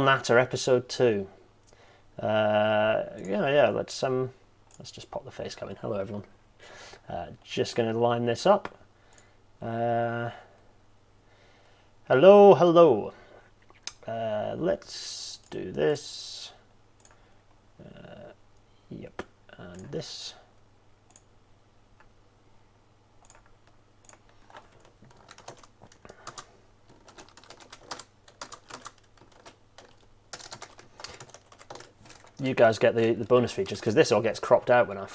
Natter episode 2. Let's just pop the face coming. Hello everyone. Just going to line this up. Hello. Let's do this. Yep, and this. You guys get the bonus features because this all gets cropped out when I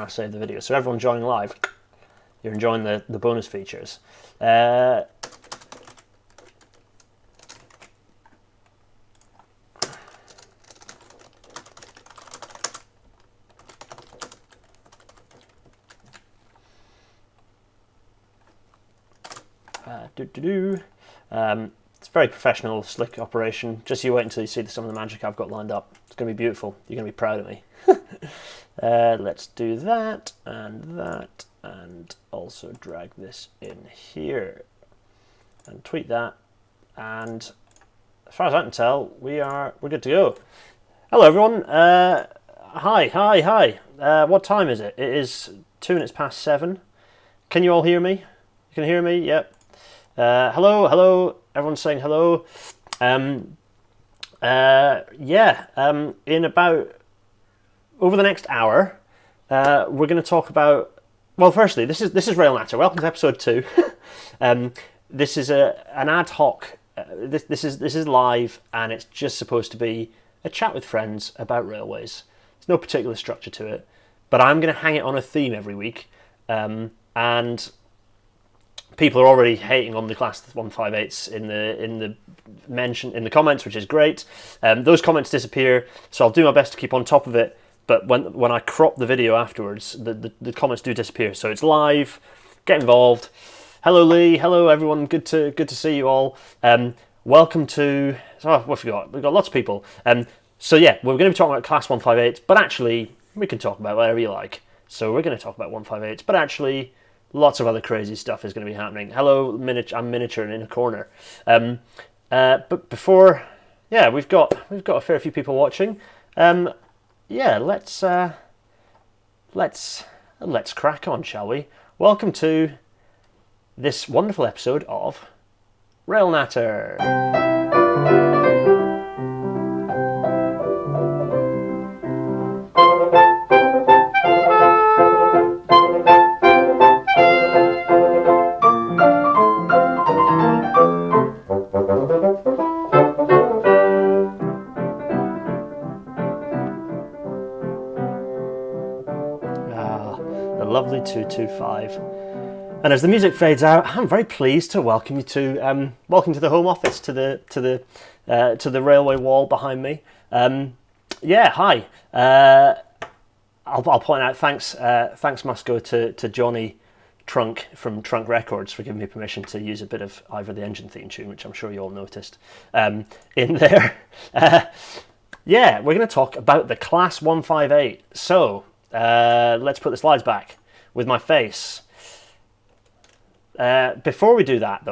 save the video. So everyone joining live, you're enjoying the bonus features. It's a very professional, slick operation. Just you wait until you see some of the magic I've got lined up. It's going to be beautiful. You're going to be proud of me. Let's do that, and also drag this in here, and tweet that. And as far as I can tell, we're good to go. Hello, everyone. Hi. What time is it? It is 7:02. Can you all hear me? You can hear me? Yep. Hello. Everyone's saying hello. In about over the next hour, we're going to talk about. Well, firstly, this is Rail Natter. Welcome to episode 2. This is an ad hoc. This is live, and it's just supposed to be a chat with friends about railways. There's no particular structure to it, but I'm going to hang it on a theme every week, and people are already hating on the Class 158s in the mention in the comments, which is great. Those comments disappear, so I'll do my best to keep on top of it. But when I crop the video afterwards, the comments do disappear. So it's live. Get involved. Hello Lee. Hello everyone. Good to see you all. Welcome to. We've got lots of people. So yeah, we're going to be talking about Class 158s, but actually we can talk about whatever you like. So we're going to talk about 158s, but actually. Lots of other crazy stuff is going to be happening. Hello, I'm miniature and in a corner. But before, we've got a fair few people watching. Let's crack on, shall we? Welcome to this wonderful episode of Rail Natter. Lovely 225. And as the music fades out, I'm very pleased to welcome you to the home office, to the railway wall behind me. Hi. I'll point out thanks must go to Johnny Trunk from Trunk Records for giving me permission to use a bit of Ivor the Engine theme tune, which I'm sure you all noticed in there. We're going to talk about the Class 158. So let's put the slides back with my face. Before we do that,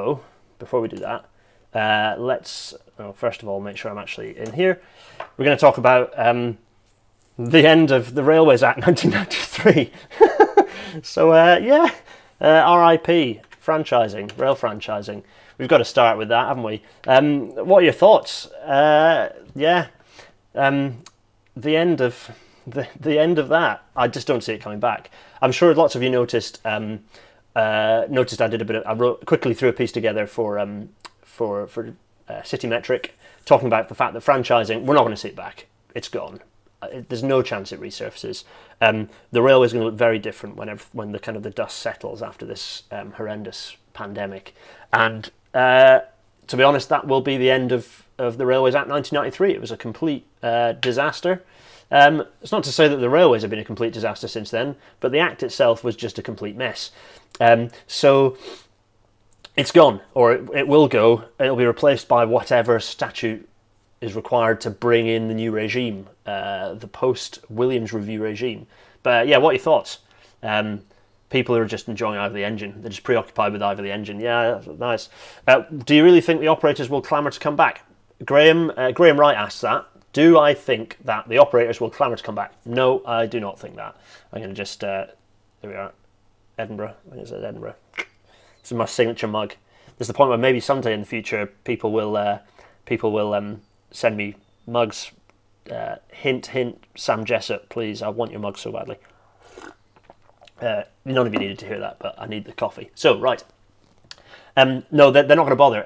let's first of all make sure I'm actually in here. We're going to talk about the end of the Railways Act 1993. So RIP franchising, rail franchising. We've got to start with that, haven't we? What are your thoughts? The end of that. I just don't see it coming back. I'm sure lots of you noticed. I wrote quickly threw a piece together for City Metric, talking about the fact that franchising, we're not going to see it back. It's gone. There's no chance it resurfaces. The railway is going to look very different when the kind of the dust settles after this horrendous pandemic. And to be honest, that will be the end of the Railways Act 1993. It was a complete disaster. It's not to say that the railways have been a complete disaster since then, but the Act itself was just a complete mess. So it's gone, or it will go. It'll be replaced by whatever statute is required to bring in the new regime, the post-Williams Review regime. But what are your thoughts? People are just enjoying Ivor the Engine. They're just preoccupied with Ivor the Engine. Yeah, nice. Do you really think the operators will clamour to come back? Graham Wright asks that. Do I think that the operators will clamour to come back? No, I do not think that. I'm going to just there we are, Edinburgh. I think it says Edinburgh. This is my signature mug. There's the point where maybe someday in the future people will send me mugs. Hint, Sam Jessup, please. I want your mug so badly. None of you needed to hear that, but I need the coffee. So, right. No, they're not going to bother.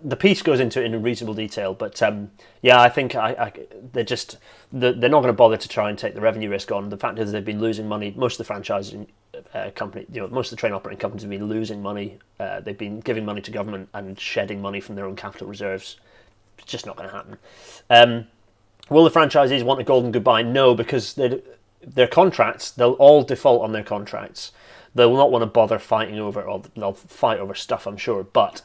The piece goes into it in reasonable detail, but yeah, I think they're not going to bother to try and take the revenue risk on. The fact is they've been losing money. Most of the franchising company, most of the train operating companies have been losing money. They've been giving money to government and shedding money from their own capital reserves. It's just not going to happen. Will the franchisees want a golden goodbye? No, because their contracts, they'll all default on their contracts. They'll not want to bother fighting over, or they'll fight over stuff, I'm sure. But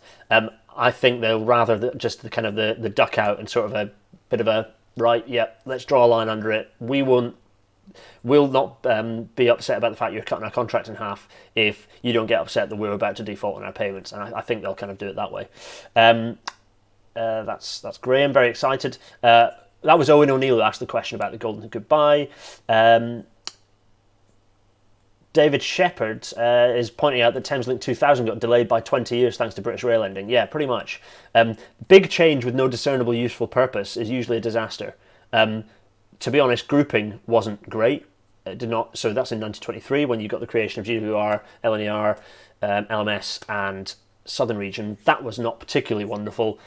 I think they'll rather just the duck out and sort of a bit of a, right, yeah, let's draw a line under it. We'll not be upset about the fact you're cutting our contract in half if you don't get upset that we're about to default on our payments. And I think they'll kind of do it that way. That's Graham, very excited. That was Owen O'Neill who asked the question about the golden goodbye. David Shepherd is pointing out that Thameslink 2000 got delayed by 20 years thanks to British Rail ending. Yeah, pretty much. Big change with no discernible useful purpose is usually a disaster. To be honest, grouping wasn't great. It did not. So that's in 1923 when you got the creation of GWR, LNER, LMS, and Southern Region. That was not particularly wonderful.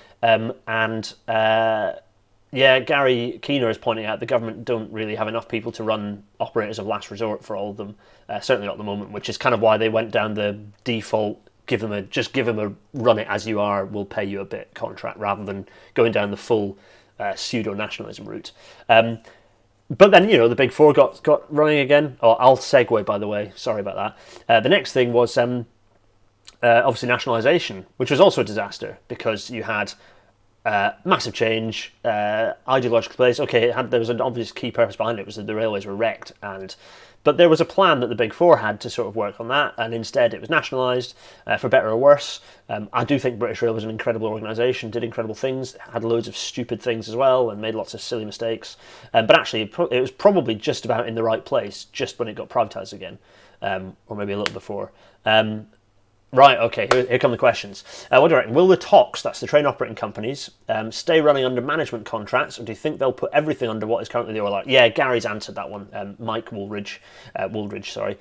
Yeah, Gary Keener is pointing out the government don't really have enough people to run operators of last resort for all of them. Certainly not at the moment, which is kind of why they went down the default, give them a run it as you are, we'll pay you a bit contract, rather than going down the full pseudo-nationalism route. But then, the Big Four got running again. Oh, I'll segue, by the way. Sorry about that. The next thing was obviously nationalisation, which was also a disaster because you had massive change, ideological place. Okay, there was an obvious key purpose behind it, was that the railways were wrecked, but there was a plan that the Big Four had to sort of work on that, and instead it was nationalised, for better or worse. I do think British Rail was an incredible organisation, did incredible things, had loads of stupid things as well, and made lots of silly mistakes. But actually, it was probably just about in the right place, just when it got privatised again, or maybe a little before. Right, okay, here come the questions. What do you reckon? Will the TOCs, that's the train operating companies, stay running under management contracts, or do you think they'll put everything under what is currently the OLR? Yeah, Gary's answered that one. Mike Woolridge, sorry.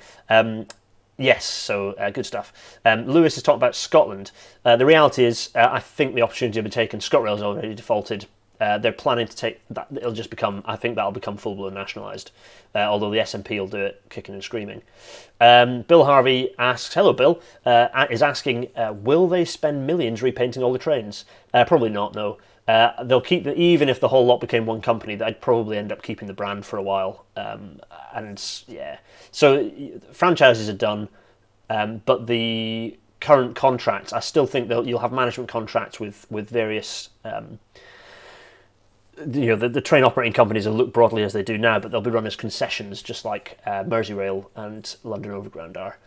Yes, so good stuff. Lewis has talked about Scotland. The reality is, I think the opportunity will be taken. ScotRail's already defaulted. They're planning to take that. I think that'll become full-blown nationalised. Although the SNP will do it kicking and screaming. Bill Harvey asks, hello Bill, is asking, will they spend millions repainting all the trains? Probably not, no. They'll keep even if the whole lot became one company, they'd probably end up keeping the brand for a while. And yeah, so franchises are done, but the current contracts, I still think you'll have management contracts with various. The train operating companies will look broadly as they do now, but they'll be run as concessions, just like Merseyrail and London Overground are.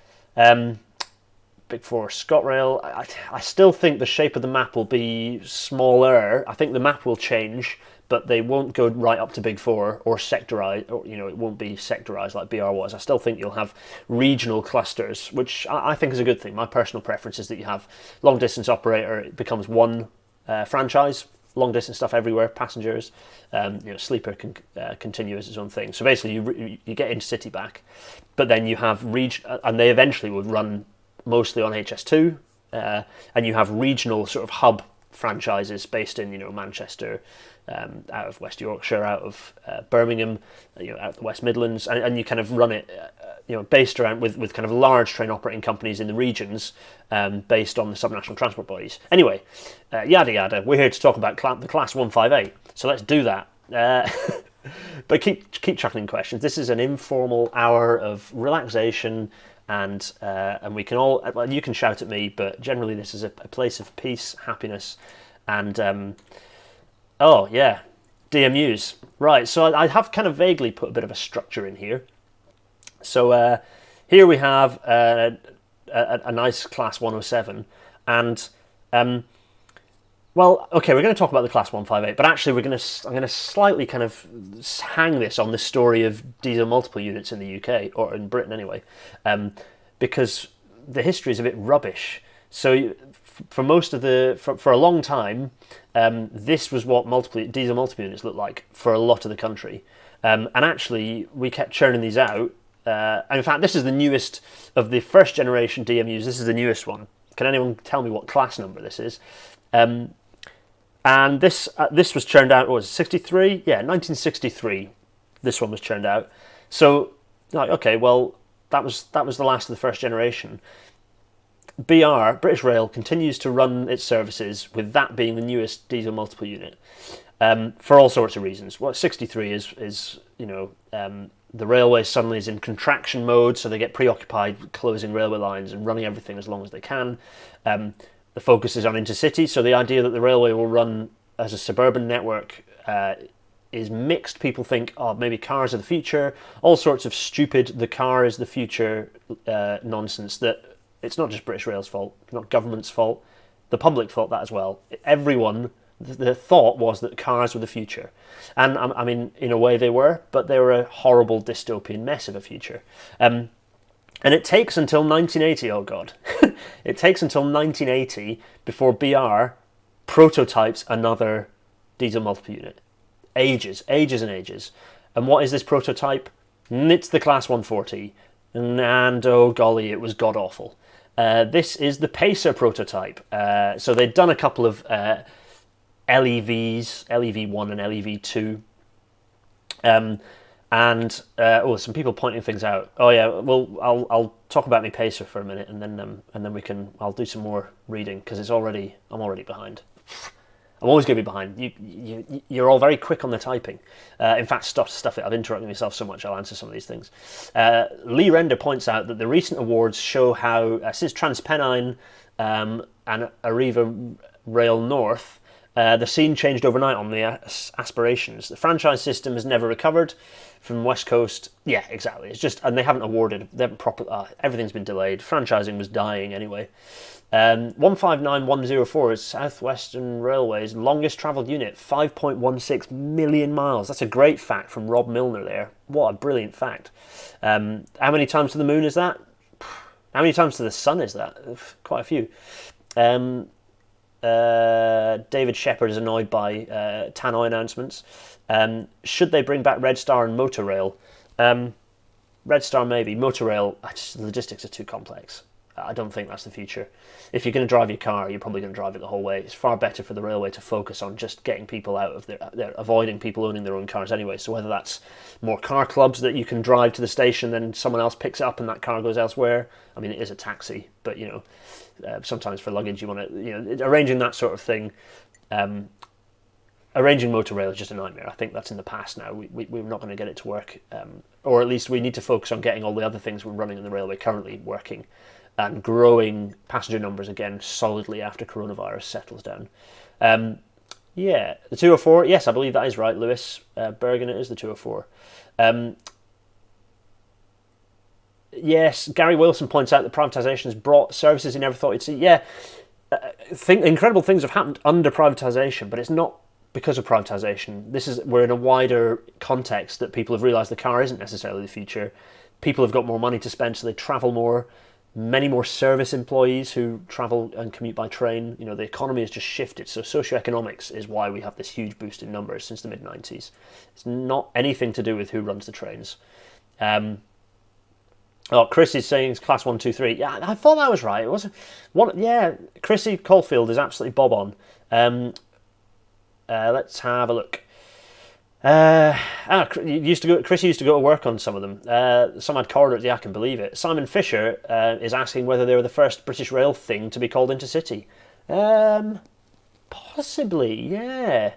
Big Four, ScotRail. I still think the shape of the map will be smaller. I think the map will change, but they won't go right up to Big Four or sectorised, or it won't be sectorised like BR was. I still think you'll have regional clusters, which I think is a good thing. My personal preference is that you have long distance operator, it becomes one franchise. Long distance stuff everywhere, passengers, sleeper can continue as its own thing. So basically, you get intercity back, but then you have and they eventually would run mostly on HS2, and you have regional sort of hub franchises based in Manchester, out of West Yorkshire, out of Birmingham, out of the West Midlands, and you kind of run it, based around with kind of large train operating companies in the regions, based on the subnational transport bodies. Anyway, yada yada. We're here to talk about the Class 158, so let's do that. But keep chuckling questions. This is an informal hour of relaxation, and we can all. Well, you can shout at me, but generally this is a place of peace, happiness, and. Oh, yeah, DMUs. Right, so I have kind of vaguely put a bit of a structure in here. So here we have a nice Class 107, and Well, okay, we're going to talk about the Class 158, but actually I'm going to slightly kind of hang this on the story of diesel multiple units in the UK, or in Britain anyway, because the history is a bit rubbish. So for most of for a long time, this was what diesel multiple units looked like for a lot of the country. And actually, we kept churning these out. And in fact, this is the newest of the first generation DMUs. This is the newest one. Can anyone tell me what class number this is? And this was churned out, what was it, 63? Yeah, 1963. This one was churned out. So, like, okay, well, that was the last of the first generation. British Rail, continues to run its services with that being the newest diesel multiple unit, for all sorts of reasons. What 63 is the railway suddenly is in contraction mode, so they get preoccupied closing railway lines and running everything as long as they can. The focus is on intercity, so the idea that the railway will run as a suburban network is mixed. People think, oh, maybe cars are the future. All sorts of stupid, the car is the future nonsense that it's not just British Rail's fault, it's not government's fault, the public thought that as well. Everyone, the thought was that cars were the future. And I mean, in a way they were, but they were a horrible dystopian mess of a future. And it takes until 1980, oh God, it takes until 1980 before BR prototypes another diesel multiple unit. Ages and ages. And what is this prototype? It's the Class 140. And oh golly, it was god-awful. This is the Pacer prototype. So they'd done a couple of LEVs, LEV1 and LEV2. Some people pointing things out. Oh yeah, well I'll talk about my Pacer for a minute, and then I'll do some more reading because I'm already behind. I'm always going to be behind. You're all very quick on the typing. In fact, stuff it. I've interrupted myself so much. I'll answer some of these things. Lee Render points out that the recent awards show how since TransPennine and Arriva Rail North, the scene changed overnight on the aspirations. The franchise system has never recovered from West Coast. Yeah, exactly. It's just, and they haven't awarded. They haven't everything's been delayed. Franchising was dying anyway. 159104 is Southwestern Railway's longest travelled unit, 5.16 million miles. That's a great fact from Rob Milner there. What a brilliant fact. How many times to the moon is that? How many times to the sun is that? Quite a few. David Shepherd is annoyed by Tannoy announcements. Should they bring back Red Star and Motorrail? Red Star maybe. Motorrail, the logistics are too complex. I don't think that's the future. If you're going to drive your car, you're probably going to drive it the whole way. It's far better for the railway to focus on just getting people out of their avoiding people owning their own cars anyway. So whether that's more car clubs that you can drive to the station, then someone else picks it up and that car goes elsewhere. I mean, it is a taxi, but sometimes for luggage you want to, arranging that sort of thing. Arranging Motorrail is just a nightmare. I think that's in the past now. We're not going to get it to work, or at least we need to focus on getting all the other things we're running in the railway currently working, and growing passenger numbers again solidly after coronavirus settles down. The 204, yes, I believe that is right, Lewis. Bergen, it is the 204. Yes, Gary Wilson points out that privatisation has brought services he never thought he'd see. Yeah, incredible things have happened under privatisation, but it's not because of privatisation. We're in a wider context that people have realised the car isn't necessarily the future. People have got more money to spend, so they travel more. Many more service employees who travel and commute by train. The economy has just shifted. So socioeconomics is why we have this huge boost in numbers since the mid-90s. It's not anything to do with who runs the trains. Chris is saying it's Class 123. Yeah, I thought that was right. It wasn't one. Yeah, Chrissy Caulfield is absolutely bob on. Let's have a look. Chris used to go to work on some of them. Some had corridors. Yeah, I can believe it. Simon Fisher is asking whether they were the first British Rail thing to be called Intercity. Possibly, yeah.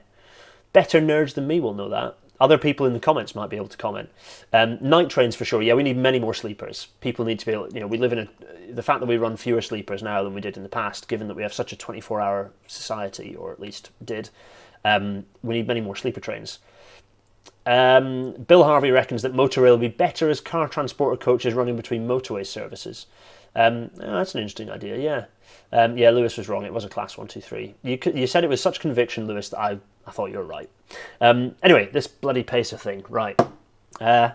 Better nerds than me will know that. Other people in the comments might be able to comment. Night trains for sure. Yeah, we need many more sleepers. People need to be able. We live in the fact that we run fewer sleepers now than we did in the past, given that we have such a 24-hour society, or at least did. We need many more sleeper trains. Bill Harvey reckons that Motorrail will be better as car transporter coaches running between motorway services. That's an interesting idea, Yeah, Lewis was wrong. It was a class 123. You said it with such conviction, Lewis, that I thought you were right. Anyway, this bloody pacer thing, right. Sorry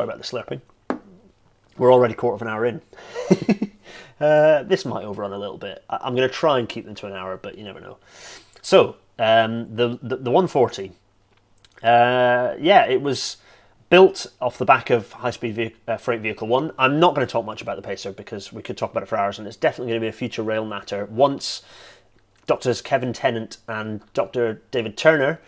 about the slurping. We're already quarter of an hour in. This might overrun a little bit. I'm going to try and keep them to an hour, but you never know. So, the 140. Yeah, it was built off the back of high-speed freight vehicle 1. I'm not going to talk much about the pacer because we could talk about it for hours, and it's definitely going to be a future rail matter once Doctors Kevin Tennant and Dr. David Turner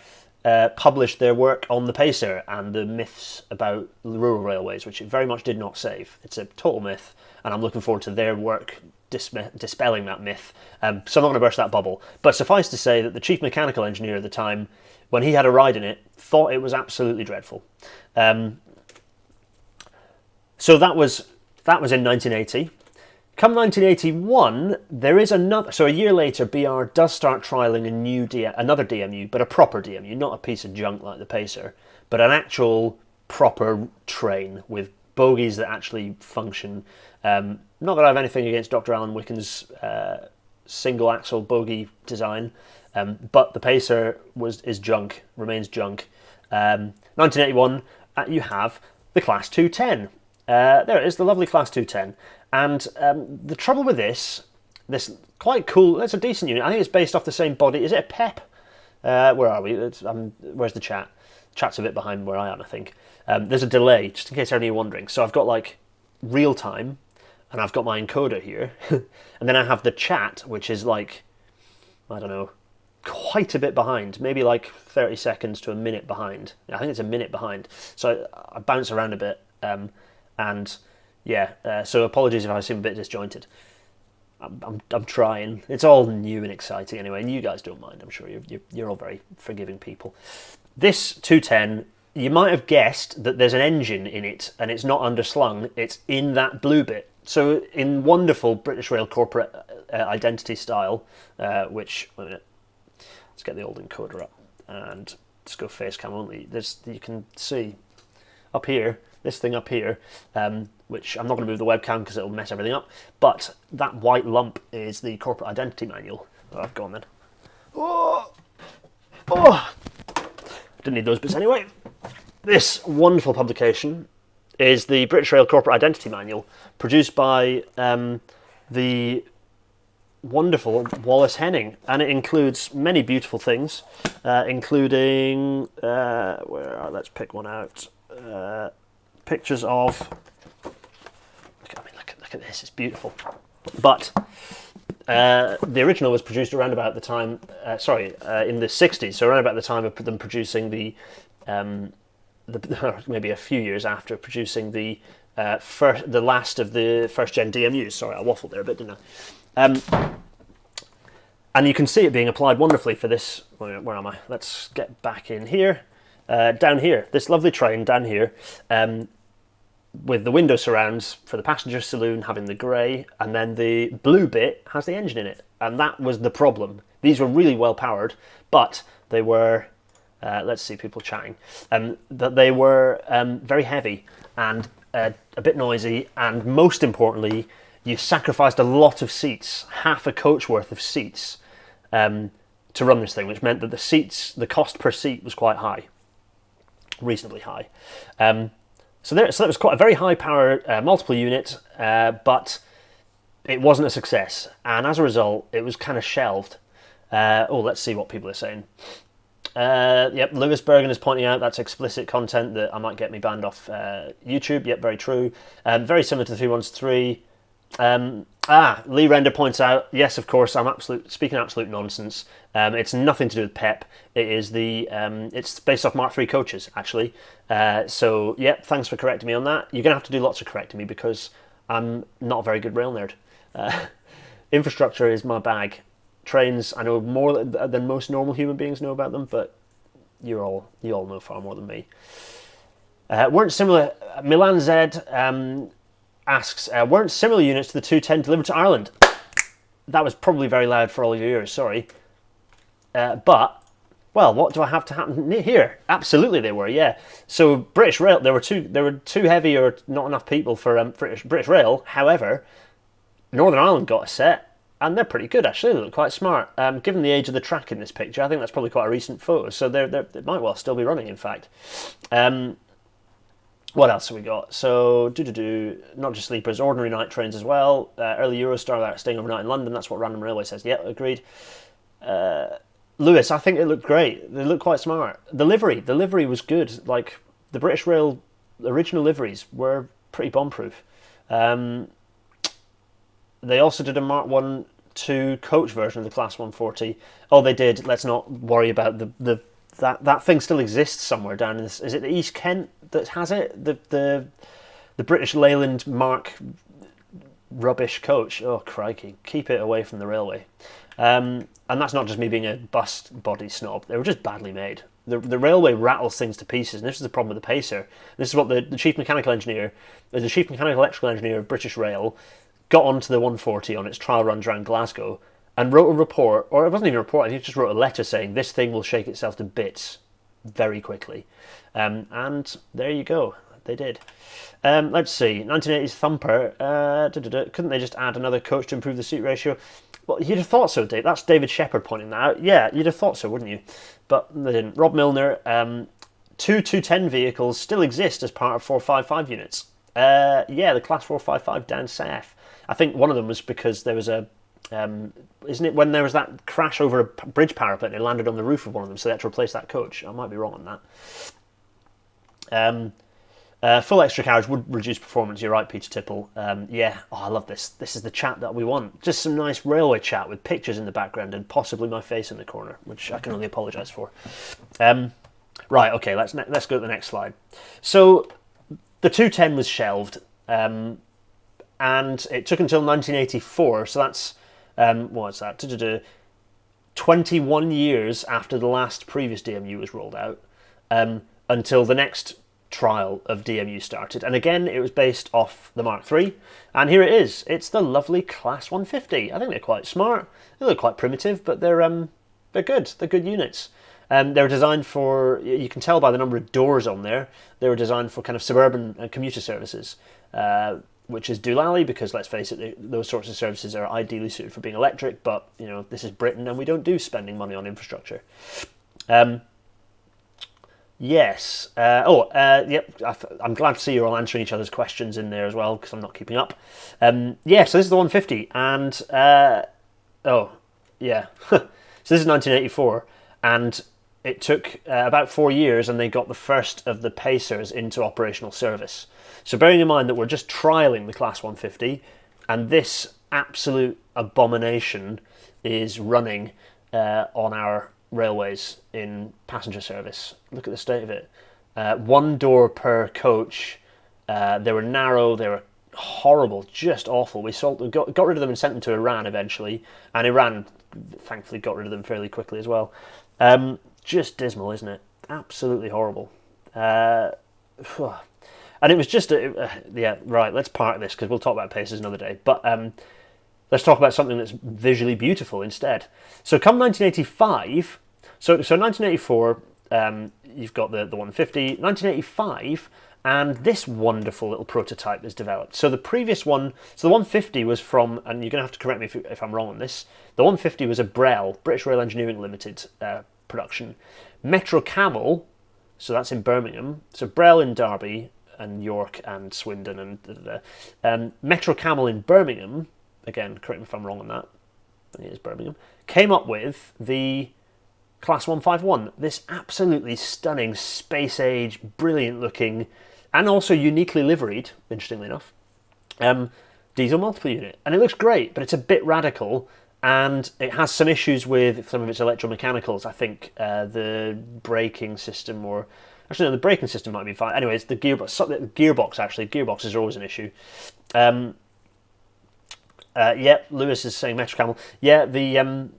published their work on the pacer and the myths about rural railways, which it very much did not save. It's a total myth, and I'm looking forward to their work dispelling that myth. So I'm not going to burst that bubble. But suffice to say that the chief mechanical engineer at the time, when he had a ride in it, thought it was absolutely dreadful. So that was in 1980. Come 1981, there is another. So a year later, BR does start trialling another DMU, but a proper DMU, not a piece of junk like the Pacer, but an actual proper train with bogies that actually function. Not that I have anything against Dr. Alan Wicken's single axle bogie design, but the Pacer is junk, remains junk. 1981, you have the Class 210. There it is, the lovely Class 210. And the trouble with this quite cool, it's a decent unit. I think it's based off the same body. Is it a PEP? Where are we? Where's the chat? Chat's a bit behind where I am, I think. There's a delay, just in case any of you are wondering. So I've got like real time, and I've got my encoder here. And then I have the chat, which is like, I don't know, quite a bit behind. Maybe like 30 seconds to a minute behind. I think it's a minute behind. So I bounce around a bit. And yeah, so apologies if I seem a bit disjointed. I'm trying. It's all new and exciting anyway, and you guys don't mind. I'm sure you're all very forgiving people. This 210, you might have guessed that there's an engine in it, and it's not underslung. It's in that blue bit. So in wonderful British Rail corporate identity style, which wait a minute, let's get the old encoder up and just go face cam only. You can see up here. This thing up here, which I'm not going to move the webcam because it'll mess everything up, but that white lump is the corporate identity manual. Oh, go on then. Oh! Didn't need those bits anyway. This wonderful publication is the British Rail Corporate Identity Manual, produced by the wonderful Wallace Henning, and it includes many beautiful things, including, let's pick one out. Pictures of, look at this, it's beautiful. But the original was produced around about the time, in the 60s, so around about the time of them producing the maybe a few years after producing the last of the first gen DMUs. Sorry, I waffled there a bit, didn't I? And you can see it being applied wonderfully for this. Where am I? Let's get back in here. Down here, this lovely train down here, with the window surrounds for the passenger saloon having the grey, and then the blue bit has the engine in it. And that was the problem. These were really well powered, but they were, let's see people chatting, that they were very heavy and a bit noisy, and most importantly, you sacrificed a lot of seats, half a coach worth of seats, to run this thing, which meant that the cost per seat was quite high. Reasonably high. So that was quite a very high power multiple unit, but it wasn't a success, and as a result it was kind of shelved. Let's see what people are saying. Yep, Lewis Bergen is pointing out that's explicit content that I might get me banned off YouTube. Yep, very true. Very similar to the 313. Lee Render points out, yes, of course, I'm speaking absolute nonsense. It's nothing to do with PEP. It is it's based off Mark III coaches, actually. So, yeah, thanks for correcting me on that. You're going to have to do lots of correcting me because I'm not a very good rail nerd. Infrastructure is my bag. Trains, I know more than most normal human beings know about them, but you all know far more than me. Weren't similar. Milan Z asks, weren't similar units to the 210 delivered to Ireland? That was probably very loud for all your ears, sorry. But, well, what do I have to happen here? Absolutely they were, yeah. So British Rail, there were too heavy or not enough people for British Rail. However, Northern Ireland got a set, and they're pretty good actually. They look quite smart. Given the age of the track in this picture, I think that's probably quite a recent photo, so they might well still be running. In fact, what else have we got? So not just sleepers, ordinary night trains as well. Early Eurostar staying overnight in London. That's what Random Railway says. Yeah, agreed. Lewis, I think it looked great. They looked quite smart. The livery was good. Like the British Rail original liveries were pretty bomb-proof. They also did a Mark 1-2 coach version of the Class 140. Oh, they did. Let's not worry about that thing still exists somewhere down in this. Is it the East Kent that has it? The British Leyland Mark rubbish coach. Oh crikey! Keep it away from the railway. And that's not just me being a bus body snob. They were just badly made. The railway rattles things to pieces, and this is the problem with the Pacer. This is what the chief mechanical engineer, the chief mechanical electrical engineer of British Rail, got onto the 140 on its trial runs around Glasgow and wrote a report, or it wasn't even a report, I think he just wrote a letter saying this thing will shake itself to bits very quickly. And there you go, they did. Let's see, 1980s Thumper, couldn't they just add another coach to improve the seat ratio? Well, you'd have thought so, Dave. That's David Shepherd pointing that out. Yeah, you'd have thought so, wouldn't you? But they didn't. Rob Milner, two 210 vehicles still exist as part of 455 units. Yeah, the Class 455 down south. I think one of them was because there was a, isn't it when there was that crash over a bridge parapet and it landed on the roof of one of them, so they had to replace that coach. I might be wrong on that. Full extra carriage would reduce performance. You're right, Peter Tipple. Yeah, I love this. This is the chat that we want. Just some nice railway chat with pictures in the background and possibly my face in the corner, which I can only apologise for. Right, okay, let's go to the next slide. So the 210 was shelved, and it took until 1984. So that's what's that? 21 years after the last previous DMU was rolled out, until the next trial of DMU started, and again it was based off the Mark III, and here it is. It's the lovely Class 150. I think they're quite smart. They look quite primitive, but they're good. They're good units. They were designed for, you can tell by the number of doors on there, they were designed for kind of suburban and commuter services, which is doolally because, let's face it, those sorts of services are ideally suited for being electric, but you know, this is Britain and we don't do spending money on infrastructure. Yes. Yep. I'm glad to see you're all answering each other's questions in there as well, because I'm not keeping up. Yeah, so this is the 150, and oh, yeah. So this is 1984, and it took about 4 years, and they got the first of the Pacers into operational service. So bearing in mind that we're just trialling the Class 150, and this absolute abomination is running on our railways in passenger service. Look at the state of it. One door per coach. They were narrow. They were horrible, just awful. We got rid of them and sent them to Iran eventually, and Iran thankfully got rid of them fairly quickly as well. Just dismal, isn't it? Absolutely horrible. And it was just yeah, right. Let's park this because we'll talk about Pacers another day. But let's talk about something that's visually beautiful instead. So come 1985, so 1984, you've got the 150, 1985, and this wonderful little prototype is developed. So the previous one, so the 150 was from, and you're going to have to correct me if I'm wrong on this, the 150 was a Brell, British Rail Engineering Limited production. Metro Camel, so that's in Birmingham, so Brell in Derby and York and Swindon and Metro Camel in Birmingham, again, correct me if I'm wrong on that, I think it is Birmingham, came up with the Class 151, this absolutely stunning space-age, brilliant-looking, and also uniquely liveried, interestingly enough, diesel multiple unit. And it looks great, but it's a bit radical, and it has some issues with some of its electromechanicals. I think the braking system, or actually no, the braking system might be fine. Anyways, the gearbox are always an issue. Yeah, Lewis is saying Metro Camel. Yeah, the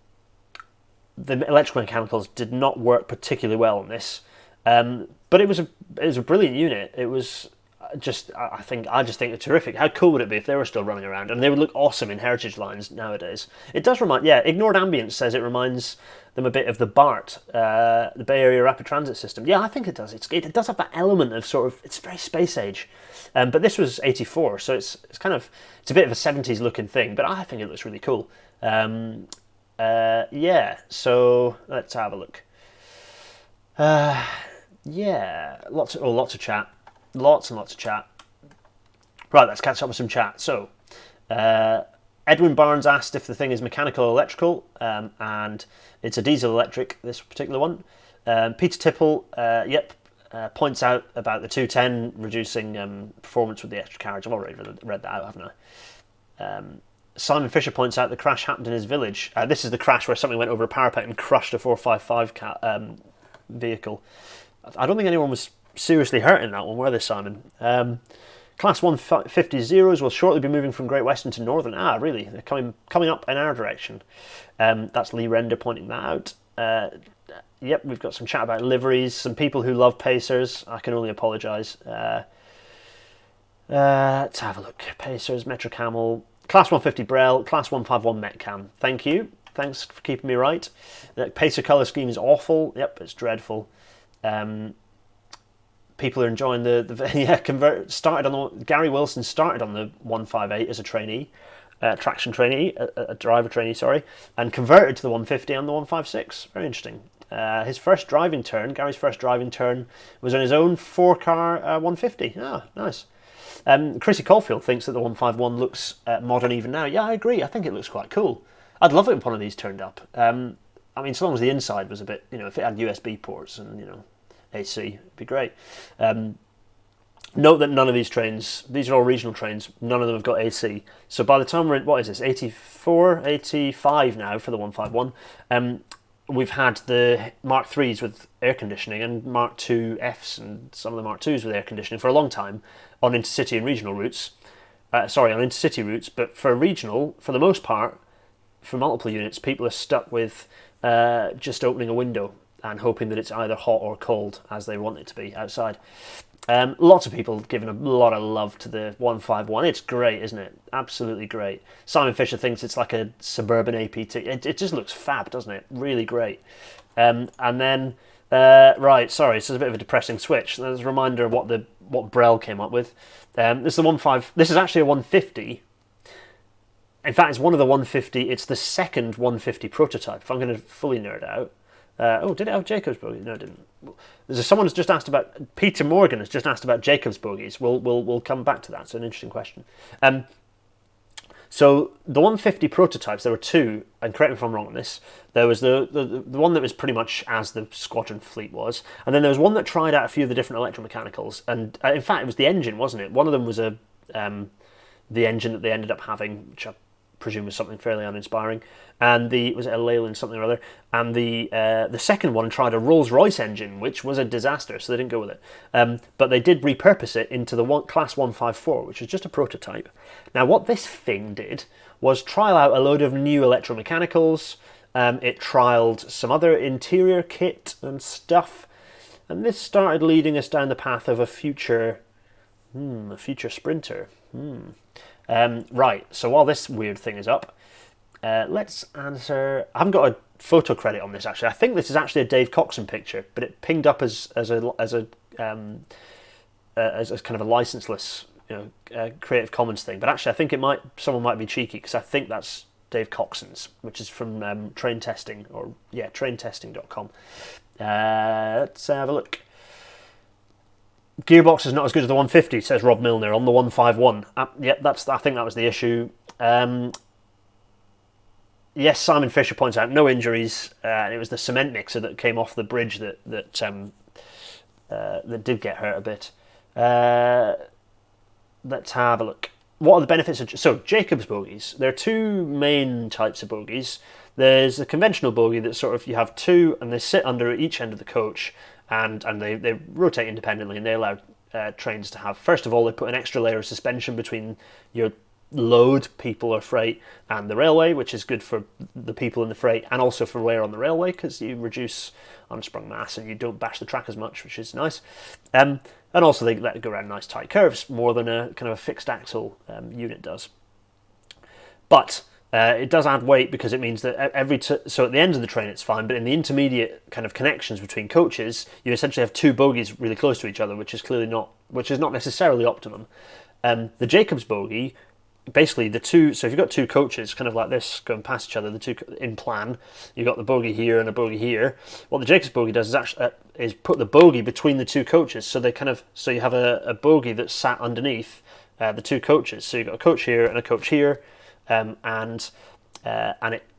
electrical mechanicals did not work particularly well on this, but it was a brilliant unit. It was, I just think they're terrific. How cool would it be if they were still running around? And they would look awesome in heritage lines nowadays. It does remind, yeah. Ignored Ambience says it reminds them a bit of the BART, the Bay Area Rapid Transit System. Yeah, I think it does. It does have that element of sort of, it's very space age. But this was '84, so it's a bit of a '70s looking thing. But I think it looks really cool. Yeah. So let's have a look. Yeah, lots of chat. Lots and lots of chat. Right, let's catch up with some chat. So, Edwin Barnes asked if the thing is mechanical or electrical, and it's a diesel electric, this particular one. Peter Tipple, points out about the 210 reducing performance with the extra carriage. I've already read that out, haven't I? Simon Fisher points out the crash happened in his village. This is the crash where something went over a parapet and crushed a 455 vehicle. I don't think anyone was seriously hurt in that one, were they, Simon? Class 150 Zeros will shortly be moving from Great Western to Northern. Ah, really? They're coming up in our direction. That's Lee Render pointing that out. Yep, we've got some chat about liveries, some people who love Pacers. I can only apologise. Let's have a look. Pacers, Metro Camel, Class 150 Brel, Class 151 Metcam. Thank you. Thanks for keeping me right. The Pacer colour scheme is awful. Yep, it's dreadful. People are enjoying Gary Wilson started on the 158 as a trainee, traction trainee, a driver trainee, sorry, and converted to the 150 on the 156. Very interesting. Gary's first driving turn was on his own 4-car 150. Ah, nice. Chrissy Caulfield thinks that the 151 looks modern even now. Yeah, I agree. I think it looks quite cool. I'd love it if one of these turned up. I mean, so long as the inside was a bit, if it had USB ports and, AC, it'd be great. Note that none of these trains, these are all regional trains, none of them have got AC. So by the time we're in, what is this, 84, 85 now for the 151, we've had the Mark IIIs with air conditioning and Mark IIFs and some of the Mark IIs with air conditioning for a long time on intercity and regional routes. On intercity routes, but for regional, for the most part, for multiple units, people are stuck with just opening a window and hoping that it's either hot or cold as they want it to be outside. Lots of people giving a lot of love to the 151. It's great, isn't it? Absolutely great. Simon Fisher thinks it's like a suburban APT. It just looks fab, doesn't it? Really great. And then, right, sorry, this is a bit of a depressing switch. There's a reminder of what Brel came up with. This is actually a 150. In fact, it's one of the 150. It's the second 150 prototype. If I'm going to fully nerd out. Did it have Jacobs bogies? No, it didn't. Someone has just asked about. Peter Morgan has just asked about Jacobs bogies. We'll come back to that. It's an interesting question. So the 150 prototypes, there were two, and correct me if I'm wrong on this. There was the one that was pretty much as the squadron fleet was, and then there was one that tried out a few of the different electromechanicals. And in fact, it was the engine, wasn't it? One of them was the engine that they ended up having, which I presume was something fairly uninspiring, and was it a Leyland something or other, and the second one tried a Rolls-Royce engine, which was a disaster, so they didn't go with it. But they did repurpose it into the Class 154, which was just a prototype. Now, what this thing did was trial out a load of new electromechanicals. It trialled some other interior kit and stuff, and this started leading us down the path of a future Sprinter. Right, so while this weird thing is up, let's answer. I haven't got a photo credit on this actually. I think this is actually a Dave Coxon picture, but it pinged up as kind of a licenseless, Creative Commons thing. But actually, I think someone might be cheeky because I think that's Dave Coxon's, which is from Train Testing traintesting.com. Let's have a look. Gearbox is not as good as the 150, says Rob Milner on the 151. I think that was the issue. Yes, Simon Fisher points out no injuries. It was the cement mixer that came off the bridge that did get hurt a bit. Let's have a look. What are the benefits of Jacobs bogies? There are two main types of bogies. There's the conventional bogie that sort of you have two, and they sit under each end of the coach. And they rotate independently, and they allow trains to have. First of all, they put an extra layer of suspension between your load people or freight and the railway, which is good for the people in the freight and also for wear on the railway because you reduce unsprung mass and you don't bash the track as much, which is nice. And also they let it go around nice tight curves more than a kind of a fixed axle unit does. But it does add weight because it means that so at the end of the train it's fine, but in the intermediate kind of connections between coaches, you essentially have two bogies really close to each other, which is not necessarily optimum. The Jacobs bogie, basically the two. So if you've got two coaches, kind of like this, going past each other, the two in plan, you've got the bogie here and a bogie here. What the Jacobs bogie does is actually is put the bogie between the two coaches, so you have a bogie that's sat underneath the two coaches. So you've got a coach here and a coach here. And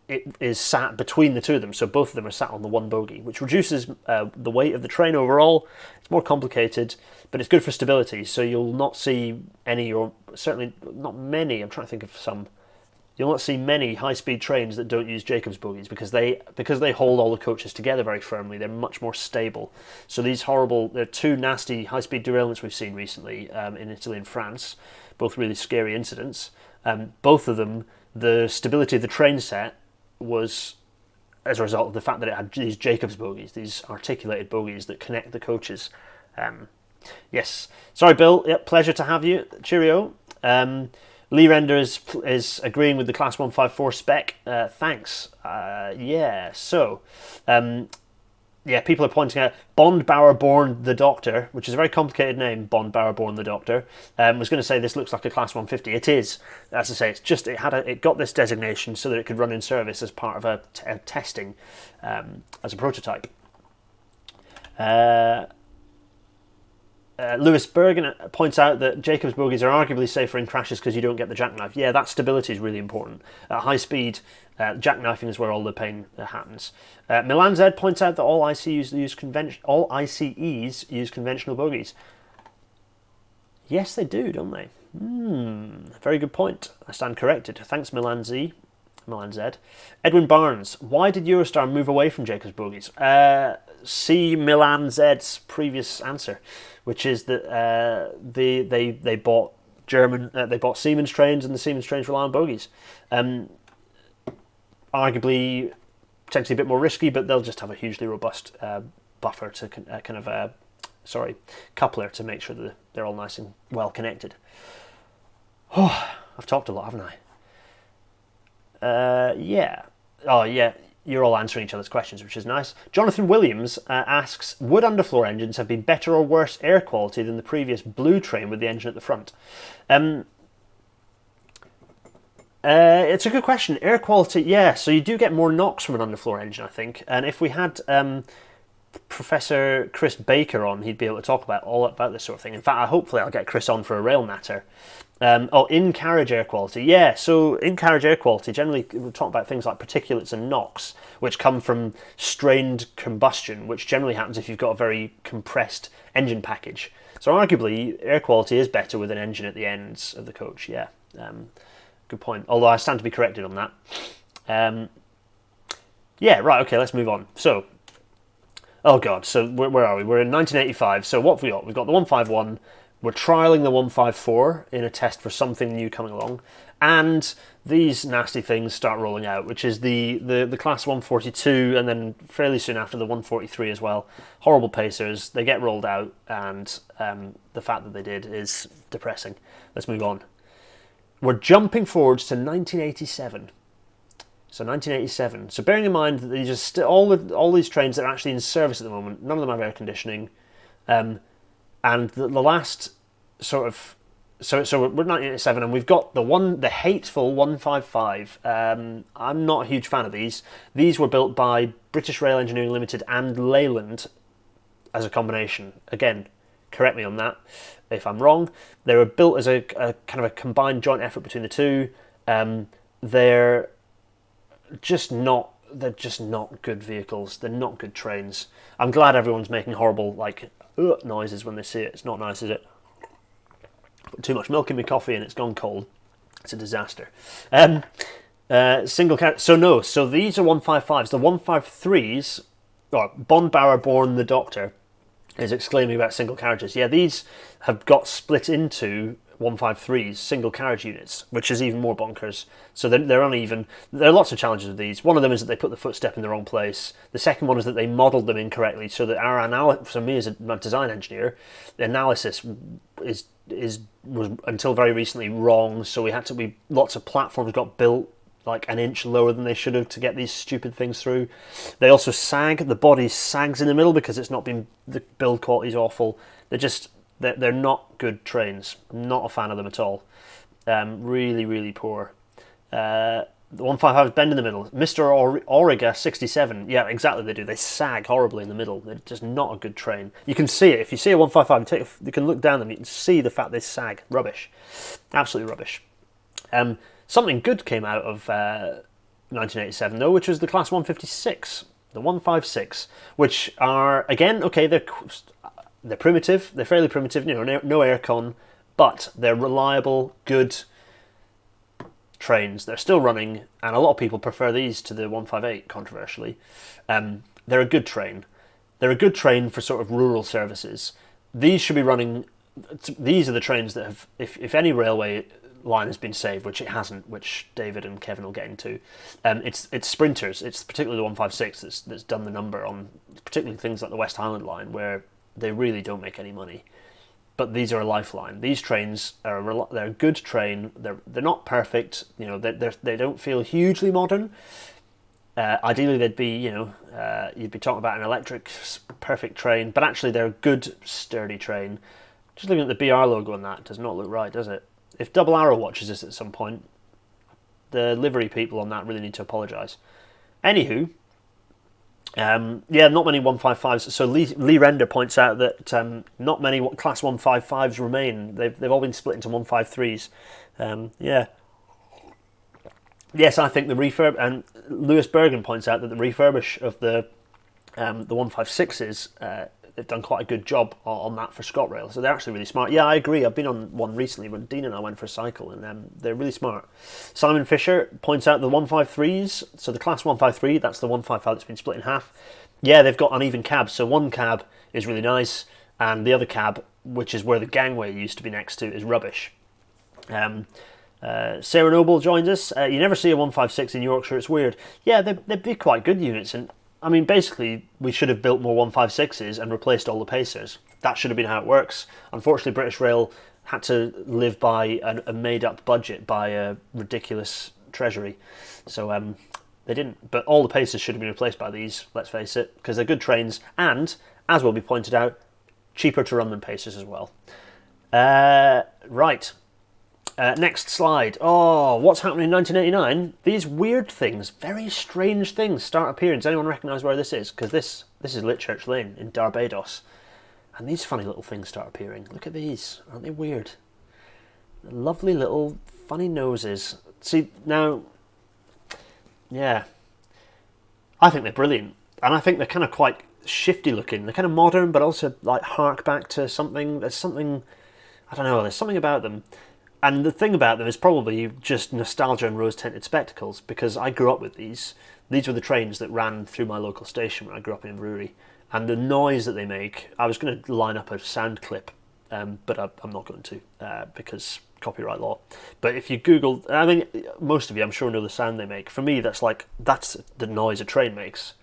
it is sat between the two of them, so both of them are sat on the one bogie, which reduces the weight of the train overall. It's more complicated, but it's good for stability, so you'll not see any, or certainly not many, I'm trying to think of some, you'll not see many high-speed trains that don't use Jacobs bogies because they hold all the coaches together very firmly. They're much more stable. So there are two nasty high-speed derailments we've seen recently in Italy and France, both really scary incidents. Both of them, the stability of the train set was as a result of the fact that it had these Jacobs bogies, these articulated bogies that connect the coaches. Yes. Sorry, Bill. Yep, pleasure to have you. Cheerio. Lee Render is agreeing with the Class 154 spec. Thanks. Yeah, so... people are pointing out Bond Bauer Born the Doctor, which is a very complicated name, Bond Bauer Born the Doctor. Was going to say this looks like a Class 150. It is. As I say, it got this designation so that it could run in service as part of a testing as a prototype. Lewis Bergen points out that Jacobs bogies are arguably safer in crashes because you don't get the jackknife. Yeah, that stability is really important. At high speed, jackknifing is where all the pain happens. Milan Z points out that all ICEs use conventional bogies. Yes, they do, don't they? Very good point. I stand corrected. Thanks, Milan Z. Edwin Barnes, why did Eurostar move away from Jacobs bogies? See Milan Z's previous answer, which is that they bought Siemens trains, and the Siemens trains rely on bogies. Arguably, potentially a bit more risky, but they'll just have a hugely robust buffer to coupler to make sure that they're all nice and well connected. Oh, I've talked a lot, haven't I? Yeah. Oh, yeah. You're all answering each other's questions, which is nice. Jonathan Williams asks, would underfloor engines have been better or worse air quality than the previous blue train with the engine at the front? It's a good question. Air quality, yeah. So you do get more NOx from an underfloor engine, I think. And if we had Professor Chris Baker on, he'd be able to talk all about this sort of thing. In fact, hopefully I'll get Chris on for a rail natter. In-carriage air quality. Yeah, so in-carriage air quality, generally we'll talk about things like particulates and NOx, which come from strained combustion, which generally happens if you've got a very compressed engine package. So arguably, air quality is better with an engine at the ends of the coach, yeah. Good point. Although I stand to be corrected on that. Yeah, right, okay, let's move on. So, oh God, so where are we? We're in 1985, so what have we got? We've got the 151, we're trialling the 154 in a test for something new coming along, and these nasty things start rolling out, which is the Class 142, and then fairly soon after the 143 as well. Horrible pacers, they get rolled out, and the fact that they did is depressing. Let's move on. We're jumping forwards to 1987. So 1987. So bearing in mind that these are all these trains that are actually in service at the moment, none of them have air conditioning, and the last sort of so we're 1987, and we've got the hateful 155. I'm not a huge fan of these. These were built by British Rail Engineering Limited and Leyland as a combination. Again, correct me on that if I'm wrong. They were built as a kind of a combined joint effort between the two. They're just not good vehicles. They're not good trains. I'm glad everyone's making horrible noises when they see it. It's not nice, is it? Put too much milk in my coffee and it's gone cold. It's a disaster. Single carriage. So these are 155s. The 153s, or Bond Bauer Born the Doctor, is exclaiming about single carriages. Yeah, these have got split into 153s, single carriage units, which is even more bonkers. So they're uneven. There are lots of challenges with these. One of them is that they put the footstep in the wrong place. The second one is that they modelled them incorrectly, so that our analysis, for me as a design engineer, the analysis was until very recently wrong. So lots of platforms got built like an inch lower than they should have to get these stupid things through. They also sag. The body sags in the middle because the build quality is awful. They're not good trains. I'm not a fan of them at all. Really, really poor. The 155 bend in the middle. Mr. Auriga 67. Yeah, exactly. They do. They sag horribly in the middle. They're just not a good train. You can see it. If you see a 155, you can look down them. You can see the fact they sag. Rubbish. Absolutely rubbish. Something good came out of 1987 though, which was the Class 156, the 156, which are again okay. They're primitive. They're fairly primitive. No aircon, but they're reliable, good trains. They're still running, and a lot of people prefer these to the 158. Controversially, they're a good train. They're a good train for sort of rural services. These should be running. These are the trains that have, if any railway line has been saved, which it hasn't, which David and Kevin will get into. It's sprinters. It's particularly the 156 that's done the number on particularly things like the West Highland line, where they really don't make any money. But these are a lifeline. These trains they're a good train. They're not perfect. They don't feel hugely modern. Ideally, they'd be you'd be talking about an electric perfect train, but actually they're a good sturdy train. Just looking at the BR logo on that does not look right, does it? If Double Arrow watches this at some point, the livery people on that really need to apologise. Anywho, not many 155s. So Lee Render points out that not many Class 155s remain. They've all been split into 153s. Yes, I think the refurb, and Lewis Bergen points out that the refurbish of the 156s. They've done quite a good job on that for ScotRail, so they're actually really smart. Yeah, I agree. I've been on one recently when Dean and I went for a cycle, and they're really smart. Simon Fisher points out the 153s. So the Class 153, that's the 155 that's been split in half. Yeah, they've got uneven cabs. So one cab is really nice, and the other cab, which is where the gangway used to be next to, is rubbish. Sarah Noble joins us. You never see a 156 in Yorkshire. It's weird. Yeah, they'd be quite good units, and I mean, basically, we should have built more 156s and replaced all the Pacers. That should have been how it works. Unfortunately, British Rail had to live by a made-up budget by a ridiculous treasury. So they didn't. But all the Pacers should have been replaced by these, let's face it, because they're good trains and, as will be pointed out, cheaper to run than Pacers as well. Right. Next slide. Oh, what's happening in 1989? These weird things, very strange things start appearing. Does anyone recognise where this is? Because this is Litchurch Lane in Barbados. And these funny little things start appearing. Look at these. Aren't they weird? Lovely little funny noses. See, now, yeah. I think they're brilliant. And I think they're kind of quite shifty looking. They're kind of modern, but also like hark back to something. There's something, I don't know, there's something about them. And the thing about them is probably just nostalgia and rose-tinted spectacles, because I grew up with these. These were the trains that ran through my local station when I grew up in Brewery. And the noise that they make, I was going to line up a sound clip, but I'm not going to, because copyright law. But if you Google, I mean, most of you I'm sure know the sound they make. For me, that's the noise a train makes,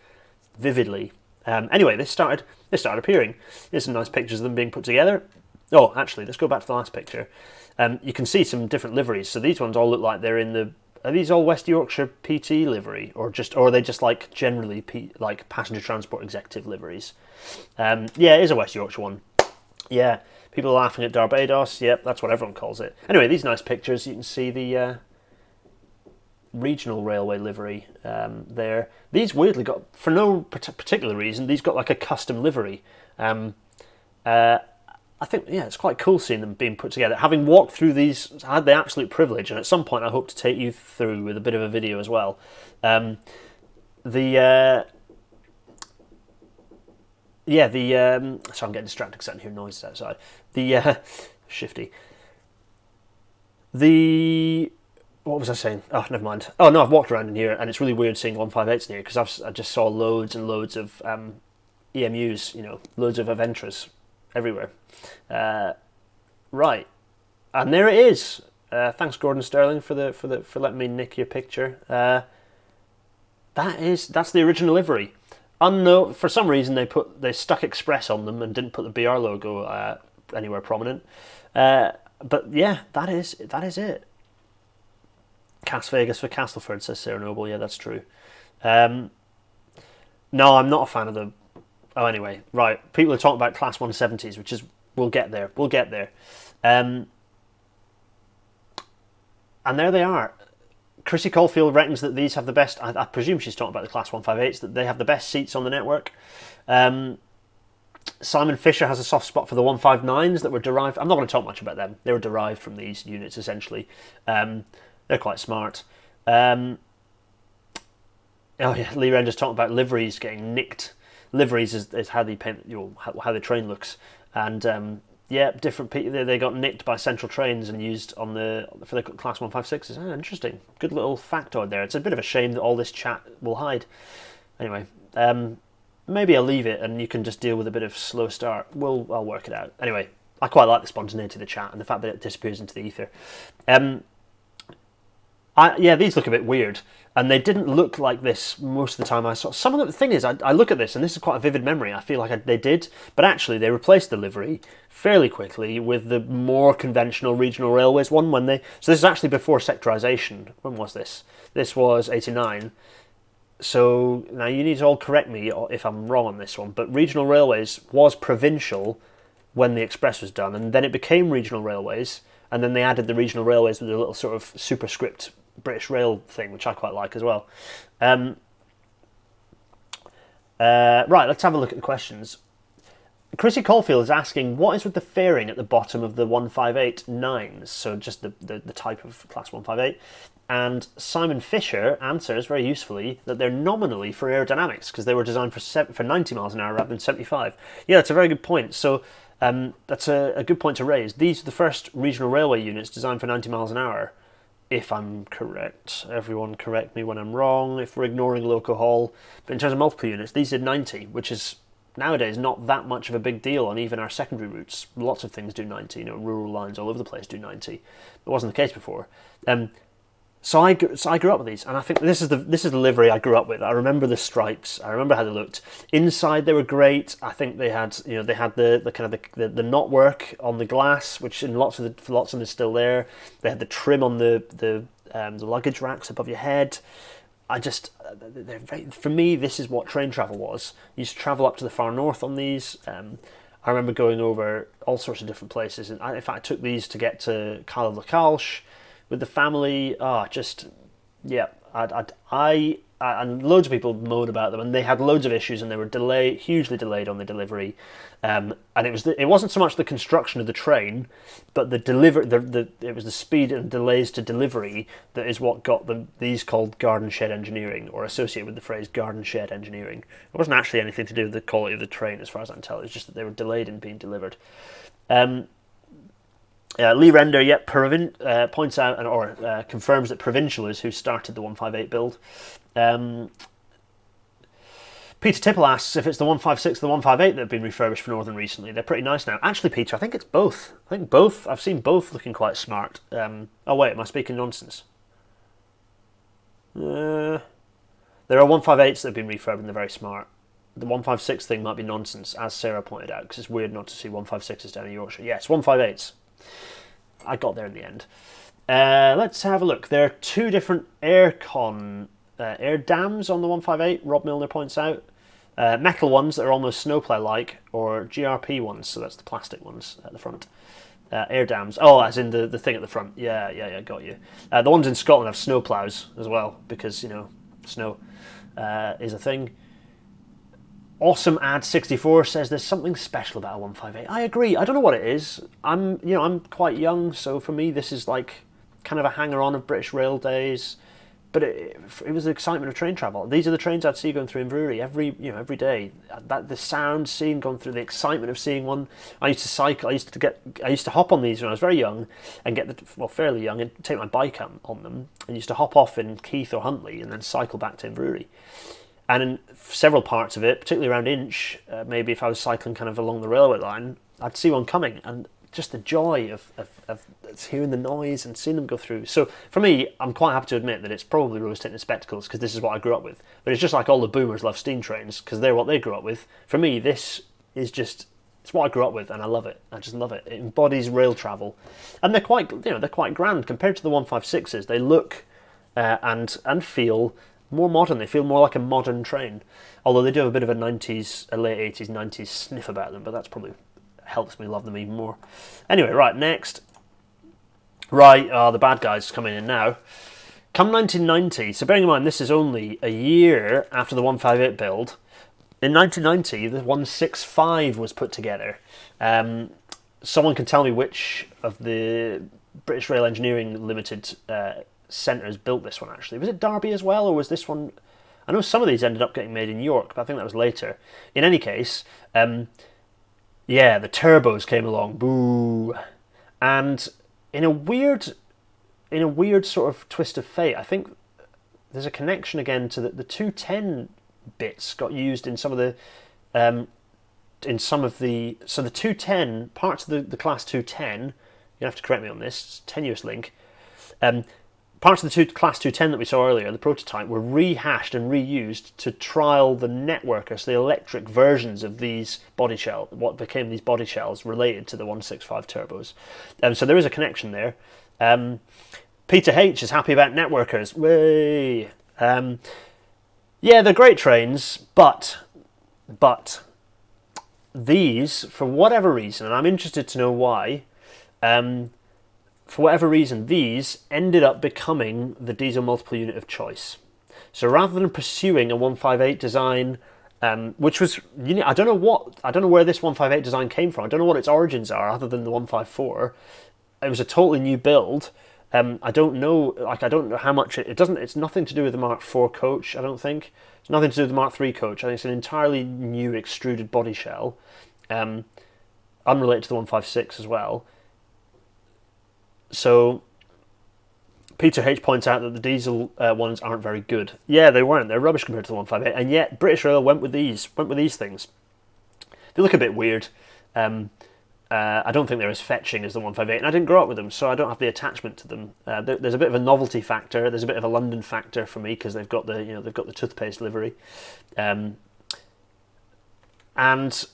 vividly. Anyway, they started appearing. Here's some nice pictures of them being put together. Oh, actually, let's go back to the last picture. You can see some different liveries. So these ones all look like they're in the. Are these all West Yorkshire PT livery, or are they just like generally like passenger transport executive liveries? Yeah, it is a West Yorkshire one. Yeah, people are laughing at Barbados. Yep, that's what everyone calls it. Anyway, these nice pictures. You can see the regional railway livery there. These weirdly got, for no particular reason, these got like a custom livery. I think, yeah, it's quite cool seeing them being put together. Having walked through these, I had the absolute privilege, and at some point I hope to take you through with a bit of a video as well. So I'm getting distracted because I can hear noises outside. Shifty. What was I saying? Oh, never mind. Oh, no, I've walked around in here, and it's really weird seeing 158s in here, because I just saw loads and loads of EMUs, loads of Aventras everywhere. Right. And there it is. Thanks, Gordon Sterling, for letting me nick your picture. That's the original livery. Unknown, for some reason they stuck Express on them and didn't put the BR logo anywhere prominent. But yeah, that is it. Cas Vegas for Castleford, says Sarah Noble. Yeah, that's true. No, I'm not a fan of the. Oh, anyway, right. People are talking about Class 170s, which is we'll get there. And there they are. Chrissy Caulfield reckons that these have the best. I presume she's talking about the Class 158s. That they have the best seats on the network. Simon Fisher has a soft spot for the 159s that were derived. I'm not going to talk much about them. They were derived from these units essentially. They're quite smart. Oh yeah, Lee Render's talking about liveries getting nicked. Liveries is how they paint, how the train looks, and yeah, different people they got nicked by Central Trains and used for the Class 156s. Interesting, good little factoid there. It's a bit of a shame that all this chat will hide. Anyway, maybe I'll leave it and you can just deal with a bit of slow start. I'll work it out. Anyway, I quite like the spontaneity of the chat and the fact that it disappears into the ether. These look a bit weird, and they didn't look like this most of the time I saw. Some of the thing is, I look at this, and this is quite a vivid memory. I feel like they did, but actually they replaced the livery fairly quickly with the more conventional regional railways one So this is actually before sectorisation. When was this? This was 89. So now you need to all correct me if I'm wrong on this one, but regional railways was provincial when the express was done, and then it became regional railways, and then they added the regional railways with a little sort of superscript British Rail thing, which I quite like as well. Right, let's have a look at the questions. Chrissy Caulfield is asking, what is with the fairing at the bottom of the 158-9s? So just the type of Class 158. And Simon Fisher answers very usefully that they're nominally for aerodynamics because they were designed for 90 miles an hour rather than 75. Yeah, that's a very good point. So that's a good point to raise. These are the first regional railway units designed for 90 miles an hour. If I'm correct. Everyone correct me when I'm wrong, if we're ignoring loco haul. But in terms of multiple units, these did 90, which is nowadays not that much of a big deal on even our secondary routes. Lots of things do 90, rural lines all over the place do 90. It wasn't the case before. So I grew up with these, and I think this is the livery I grew up with. I remember the stripes. I remember how they looked. Inside they were great. I think they had the kind of the knotwork on the glass, which in lots of them is still there. They had the trim on the luggage racks above your head. For me, this is what train travel was. You used to travel up to the far north on these. I remember going over all sorts of different places, and in fact, I took these to get to Cala de Calche with the family. And loads of people moaned about them, and they had loads of issues, and they were hugely delayed on the delivery. And it wasn't so much the construction of the train, but it was the speed and delays to delivery that is what got these called garden shed engineering, or associated with the phrase garden shed engineering. It wasn't actually anything to do with the quality of the train, as far as I can tell. It was just that they were delayed in being delivered. Lee Render points out or confirms that Provincial is who started the 158 build. Peter Tipple asks if it's the 156 or the 158 that have been refurbished for Northern recently. They're pretty nice now. Actually, Peter, I think it's both. I've seen both looking quite smart. Oh wait, am I speaking nonsense? There are 158s that have been refurbed and they're very smart. The 156 thing might be nonsense, as Sarah pointed out, because it's weird not to see 156s down in Yorkshire. Yes, 158s. I got there in the end. Let's have a look. There are two different air dams on the 158, Rob Milner points out. Metal ones that are almost snowplow-like, or GRP ones, so that's the plastic ones at the front. Air dams. Oh, as in the thing at the front. Yeah, got you. The ones in Scotland have snowplows as well, because, snow is a thing. Awesome Ad 64 says there's something special about a 158. I agree. I don't know what it is. I'm quite young, so for me this is like kind of a hanger-on of British Rail days. But it was the excitement of train travel. These are the trains I'd see going through Inverurie every day. The sound, seeing going through, the excitement of seeing one. I used to cycle. I used to hop on these when I was very young, and fairly young, and take my bike on them, and used to hop off in Keith or Huntly, and then cycle back to Inverurie. And in several parts of it, particularly around Inch, maybe if I was cycling kind of along the railway line, I'd see one coming. And just the joy of hearing the noise and seeing them go through. So for me, I'm quite happy to admit that it's probably rose-tinted spectacles because this is what I grew up with. But it's just like all the boomers love steam trains because they're what they grew up with. For me, this is just, it's what I grew up with, and I love it. I just love it. It embodies rail travel, and they're quite, they're quite grand compared to the 156s. They look and feel more modern. They feel more like a modern train, although they do have a bit of a late 80s, 90s sniff about them. But that's probably helps me love them even more. Anyway, right, next. Right, the bad guys coming in now. Come 1990, so bearing in mind this is only a year after the 158 build, in 1990 the 165 was put together. Someone can tell me which of the British Rail Engineering Limited centres built this one actually. Was it Derby as well, or was this one... I know some of these ended up getting made in York, but I think that was later. In any case... yeah, the turbos came along, boo, and in a weird sort of twist of fate, I think there's a connection again to the 210 bits got used in some of the so the 210 parts of the class 210. You have to correct me on this. It's a tenuous link. Parts of the class 210 that we saw earlier, the prototype, were rehashed and reused to trial the networkers, the electric versions of these body shells, what became these body shells related to the 165 turbos. So there is a connection there. Peter H is happy about networkers. Way. Yeah, they're great trains, but these, for whatever reason, and I'm interested to know why, for whatever reason, these ended up becoming the diesel multiple unit of choice. So rather than pursuing a 158 design, which was, I don't know where this 158 design came from. I don't know what its origins are, other than the 154. It was a totally new build. I don't know how much it doesn't. It's nothing to do with the Mark IV coach. I don't think it's nothing to do with the Mark III coach. I think it's an entirely new extruded body shell, unrelated to the 156 as well. So Peter H points out that the diesel ones aren't very good. Yeah, they weren't. They're rubbish compared to the 158, and yet British Rail went with these things. They look a bit weird. I don't think they're as fetching as the 158, and I didn't grow up with them, so I don't have the attachment to them. There's a bit of a novelty factor. There's a bit of a London factor for me because they've got the toothpaste livery, and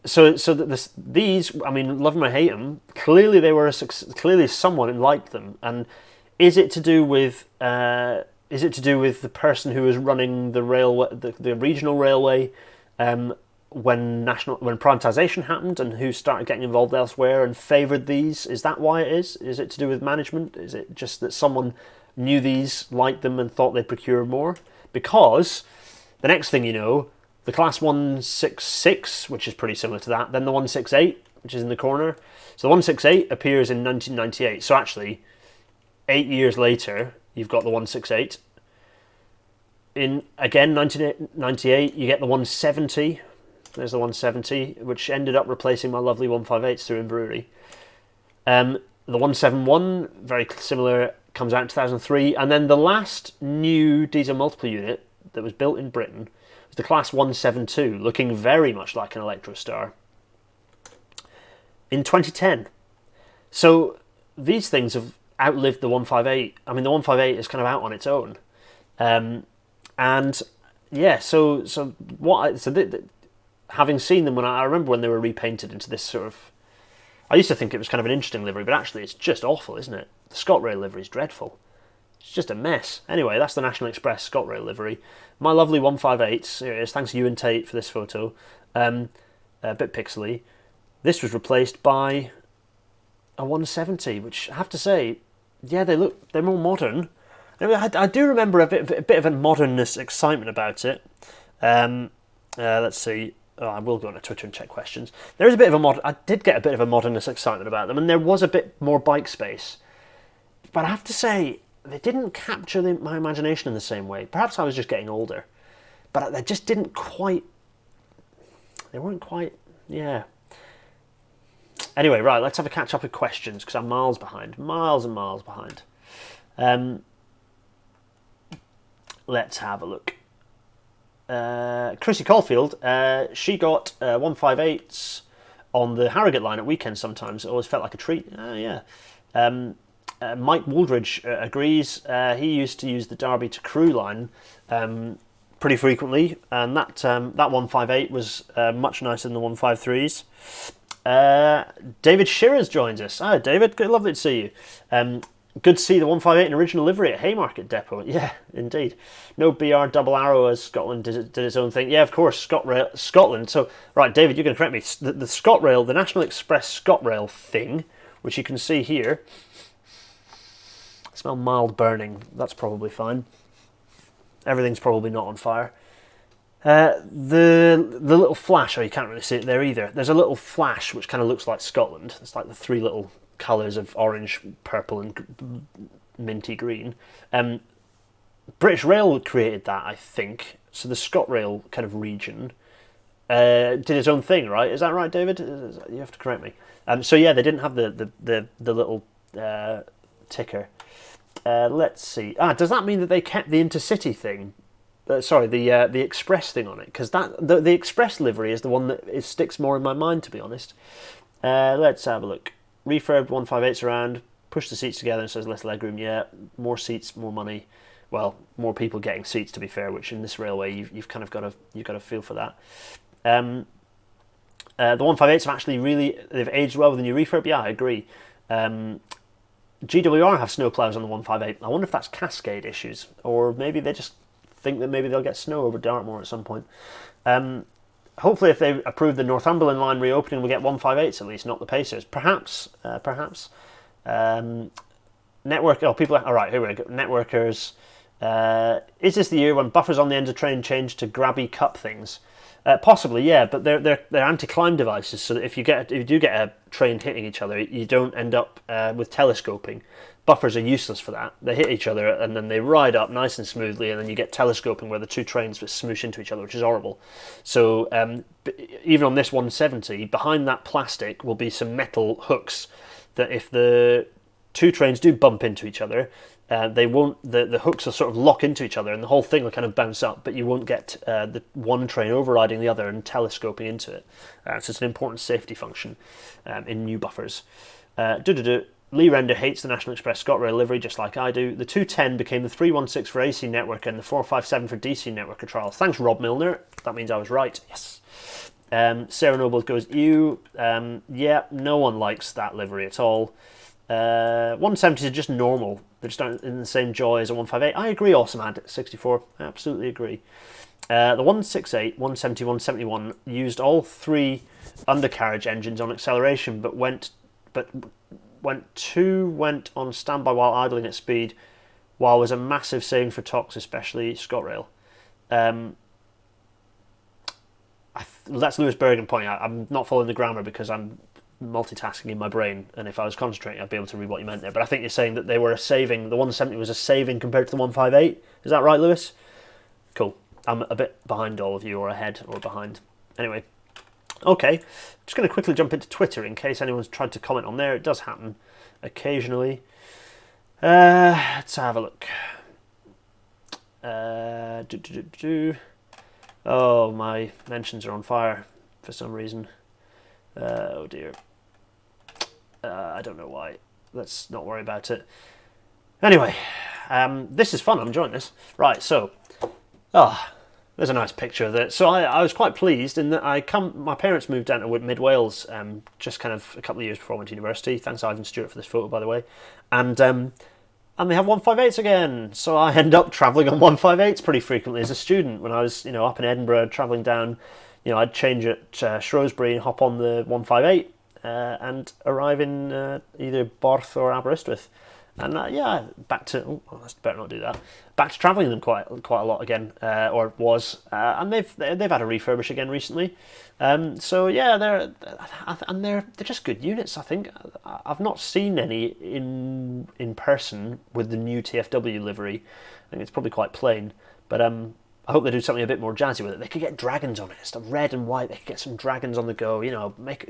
so these, I mean, love them or hate them, clearly they were clearly someone liked them. And is it to do with the person who was running the railway, the regional railway, when privatisation happened, and who started getting involved elsewhere and favoured these? Is that why it is? Is it to do with management? Is it just that someone knew these, liked them, and thought they'd procure more? Because the next thing you know, the class 166, which is pretty similar to that, then the 168, which is in the corner. So the 168 appears in 1998. So actually, 8 years later, you've got the 168. In, again, 1998, you get the 170. There's the 170, which ended up replacing my lovely 158s through Inverurie. The 171, very similar, comes out in 2003. And then the last new diesel multiple unit that was built in Britain, the class 172, looking very much like an Electrostar, in 2010. So these things have outlived the 158. I mean, the 158 is kind of out on its own, and yeah. Having seen them, when I remember when they were repainted into this sort of, I used to think it was kind of an interesting livery, but actually it's just awful, isn't it? The ScotRail livery is dreadful. It's just a mess. Anyway, that's the National Express ScotRail livery. My lovely 158s, here it is, thanks to you and Tate for this photo. A bit pixely. This was replaced by a 170, which I have to say, yeah, they're more modern. I do remember a bit of a modernness excitement about it. Let's see. Oh, I will go on to Twitter and check questions. There is a bit of I did get a bit of a modernness excitement about them, and there was a bit more bike space. But I have to say, they didn't capture my imagination in the same way. Perhaps I was just getting older, but they just didn't quite. They weren't quite. Yeah. Anyway, right. Let's have a catch up with questions because I'm miles behind, miles and miles behind. Let's have a look. Chrissy Caulfield, she got 158s on the Harrogate line at weekends sometimes. It always felt like a treat. Yeah. Mike Wooldridge agrees. He used to use the Derby to Crewe line pretty frequently, and that 158 was much nicer than the 153s. David Shearers joins us. Hi, David. Good, lovely to see you. Good to see the 158 in original livery at Haymarket Depot. Yeah, indeed. No BR double arrow as Scotland did its own thing. Yeah, of course, Scotland. So, right, David, you're going to correct me. The ScotRail, the National Express ScotRail thing, which you can see here. Smell mild burning. That's probably fine. Everything's probably not on fire. The little flash, you can't really see it there either. There's a little flash which kind of looks like Scotland. It's like the three little colours of orange, purple and minty green. British Rail created that, I think. So the ScotRail kind of region did its own thing, right? Is that right, David? You have to correct me. So yeah, they didn't have the little ticker. Let's see. Does that mean that they kept the intercity thing? The express thing on it, because the express livery is the one that sticks more in my mind, to be honest. Let's have a look. Refurbed 158s around, push the seats together and says less legroom. Yeah, more seats, more money. Well, more people getting seats, to be fair, which in this railway you've kind of got to feel for that. The 158s have actually they've aged well with the new refurb. Yeah, I agree. GWR have snow ploughs on the 158. I wonder if that's cascade issues, or maybe they just think that maybe they'll get snow over Dartmoor at some point. Hopefully, if they approve the Northumberland line reopening, we'll get 158s at least, not the Pacers. Perhaps. Network. Oh, people. All right, here we go. Networkers. Is this the year when buffers on the end of train change to grabby cup things? Possibly, yeah, but they're anti-climb devices, so that if you do get a train hitting each other, you don't end up with telescoping. Buffers are useless for that. They hit each other and then they ride up nice and smoothly, and then you get telescoping where the two trains smoosh into each other, which is horrible. So even on this 170, behind that plastic will be some metal hooks that if the two trains do bump into each other, they won't. The hooks will sort of lock into each other, and the whole thing will kind of bounce up. But you won't get the one train overriding the other and telescoping into it. So it's an important safety function in new buffers. Lee Render hates the National Express ScotRail livery just like I do. The 210 became the 316 for AC network and the 457 for DC network trials. Thanks, Rob Milner. That means I was right. Yes. Sarah Noble goes, ew. Yeah, no one likes that livery at all. 170s are just normal. They're just not in the same joy as a 158. I agree, Awesome Ad 64. I absolutely agree. The 168, 170, 171 used all three undercarriage engines on acceleration, but went on standby while idling at speed, while was a massive saving for TOCs, especially ScotRail. That's Lewis Bergen pointing out. I'm not following the grammar because I'm multitasking in my brain, and if I was concentrating I'd be able to read what you meant there, but I think you're saying that they were a saving, the 170 was a saving compared to the 158. Is that right, Lewis? Cool. I'm a bit behind all of you, or ahead or behind. Anyway, okay, just going to quickly jump into Twitter in case anyone's tried to comment on there. It does happen occasionally. Let's have a look. Oh, my mentions are on fire for some reason. Oh dear. I don't know why. Let's not worry about it. Anyway, this is fun. I'm enjoying this. Right, so, there's a nice picture of it. So I was quite pleased in that my parents moved down to Mid Wales just kind of a couple of years before I went to university. Thanks, Ivan Stewart, for this photo, by the way. And they have 158s again. So I end up travelling on 158s pretty frequently as a student. When I was, up in Edinburgh, travelling down, I'd change at Shrewsbury and hop on the 158 and arrive in either Borth or Aberystwyth. And back to I better not do that. Back to travelling them quite a lot again, or was, and they've had a refurbish again recently. They're just good units. I think I've not seen any in person with the new TFW livery. I think it's probably quite plain, but I hope they do something a bit more jazzy with it. They could get dragons on it. It's red and white. They could get some dragons on the go.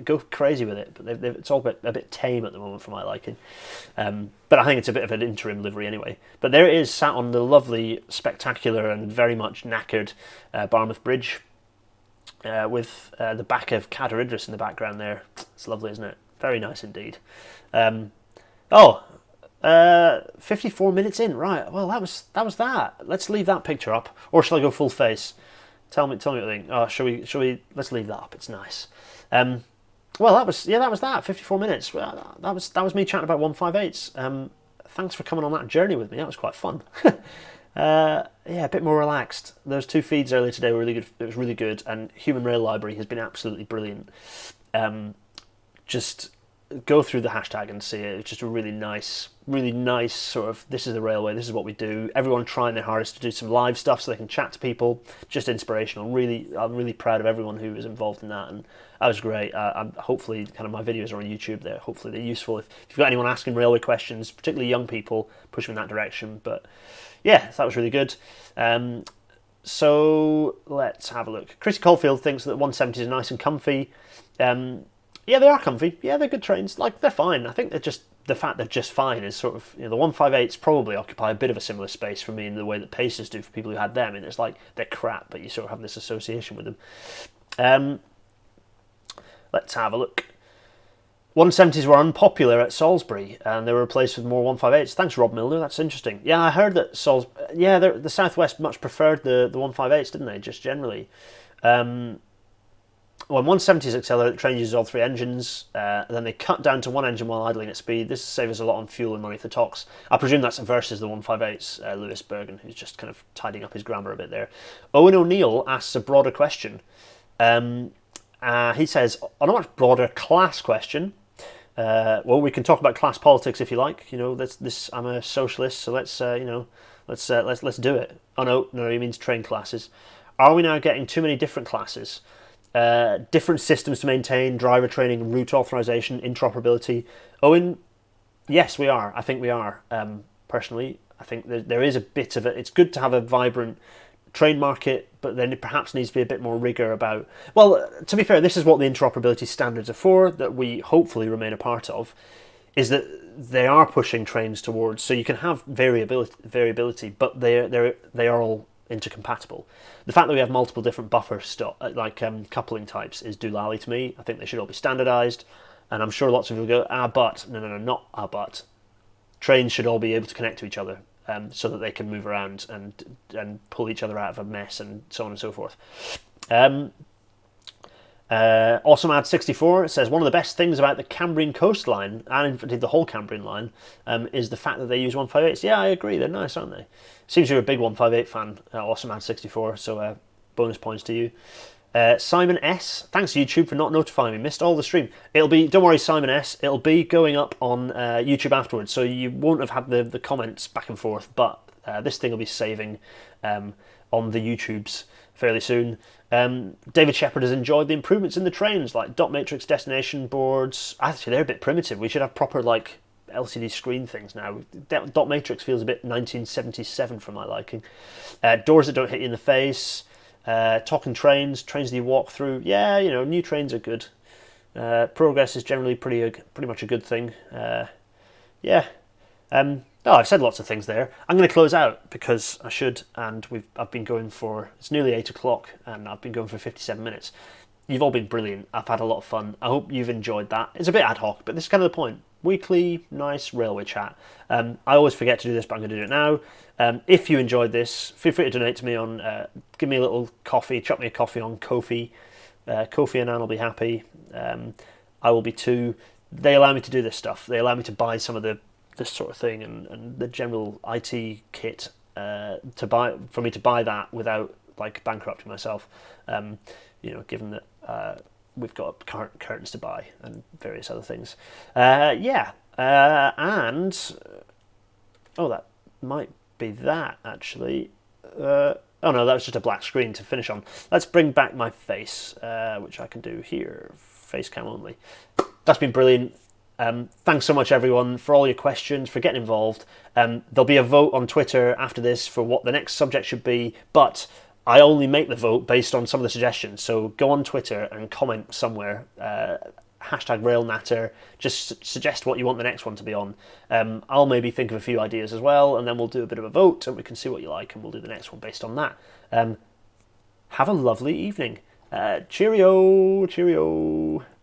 Go crazy with it. But it's all a bit tame at the moment for my liking. But I think it's a bit of an interim livery anyway. But there it is, sat on the lovely, spectacular, and very much knackered Barmouth Bridge. with the back of Kader Idris in the background there. It's lovely, isn't it? Very nice indeed. Um, oh, 54 minutes in, right? Well, that was that. Let's leave that picture up, or shall I go full face? Tell me what you think. Oh, shall we? Let's leave that up. It's nice. Well, that was that. 54 minutes. Well, that was me chatting about 158s. Thanks for coming on that journey with me. That was quite fun. Yeah, a bit more relaxed. Those 2 feeds earlier today were really good. It was really good, and Human Rail Library has been absolutely brilliant. Just go through the hashtag and see it. It's just a really nice sort of, this is the railway, this is what we do. Everyone trying their hardest to do some live stuff so they can chat to people. Just inspirational. I'm really proud of everyone who was involved in that, and that was great. Hopefully, kind of my videos are on YouTube there. Hopefully they're useful. If you've got anyone asking railway questions, particularly young people, push them in that direction. But yeah, that was really good. So let's have a look. Chrissy Caulfield thinks that 170s are nice and comfy. Yeah, they are comfy. Yeah, they're good trains. Like, they're fine. I think the fact they're just fine is sort of, the 158s probably occupy a bit of a similar space for me in the way that Pacers do for people who had them. And it's like, they're crap, but you sort of have this association with them. Let's have a look. 170s were unpopular at Salisbury, and they were replaced with more 158s. Thanks, Rob Milner. That's interesting. Yeah, I heard that the Southwest much preferred the 158s, didn't they? Just generally. When 170s accelerate, the train uses all 3 engines, then they cut down to 1 engine while idling at speed. This saves us a lot on fuel and money for TOCs. I presume that's versus the 158s, Lewis Bergen, who's just kind of tidying up his grammar a bit there. Owen O'Neill asks a broader question. He says, on a much broader class question, well, we can talk about class politics if you like. I'm a socialist, so let's do it. Oh no, he means train classes. Are we now getting too many different classes? Different systems to maintain, driver training, route authorization, interoperability. Owen, yes, we are. I think we are. Personally, I think there is a bit of it. It's good to have a vibrant train market, but then it perhaps needs to be a bit more rigour about... Well, to be fair, this is what the interoperability standards are for, that we hopefully remain a part of, is that they are pushing trains towards... So you can have variability, but they are all intercompatible. The fact that we have multiple different buffer coupling types is doolally to me. I think they should all be standardised, and I'm sure lots of people go, but no, not but. Trains should all be able to connect to each other, so that they can move around and pull each other out of a mess and so on and so forth. AwesomeAd64 says, one of the best things about the Cambrian coastline, and indeed the whole Cambrian line, is the fact that they use 158s. Yeah, I agree, they're nice, aren't they? Seems you're a big 158 fan, AwesomeAd64, so bonus points to you. Simon S, thanks YouTube for not notifying me, missed all the stream. Don't worry Simon S, it'll be going up on YouTube afterwards, so you won't have had the comments back and forth, but this thing will be saving on the YouTubes fairly soon. David Shepherd has enjoyed the improvements in the trains, like dot matrix destination boards. Actually, they're a bit primitive. We should have proper LCD screen things now. Dot matrix feels a bit 1977 for my liking. Doors that don't hit you in the face. Talking trains that you walk through. Yeah, new trains are good. Progress is generally pretty much a good thing. I've said lots of things there. I'm going to close out because I should, and I've been going for, it's nearly 8 o'clock, and I've been going for 57 minutes. You've all been brilliant. I've had a lot of fun. I hope you've enjoyed that. It's a bit ad hoc, but this is kind of the point. Weekly, nice railway chat. I always forget to do this, but I'm going to do it now. If you enjoyed this, feel free to donate to me on, give me a little coffee, chuck me a coffee on Ko-fi. Kofi and Anne will be happy. I will be too. They allow me to do this stuff. They allow me to buy some of this sort of thing and the general IT kit for me to buy that without bankrupting myself. Given that we've got curtains to buy and various other things. And that might be that actually. Oh no, that was just a black screen to finish on. Let's bring back my face, which I can do here, face cam only. That's been brilliant. Thanks so much everyone for all your questions, for getting involved. There'll be a vote on Twitter after this for what the next subject should be, but I only make the vote based on some of the suggestions, so go on Twitter and comment somewhere, #RailNatter, just suggest what you want the next one to be on. I'll maybe think of a few ideas as well, and then we'll do a bit of a vote and we can see what you like and we'll do the next one based on that. Have a lovely evening. Cheerio, cheerio.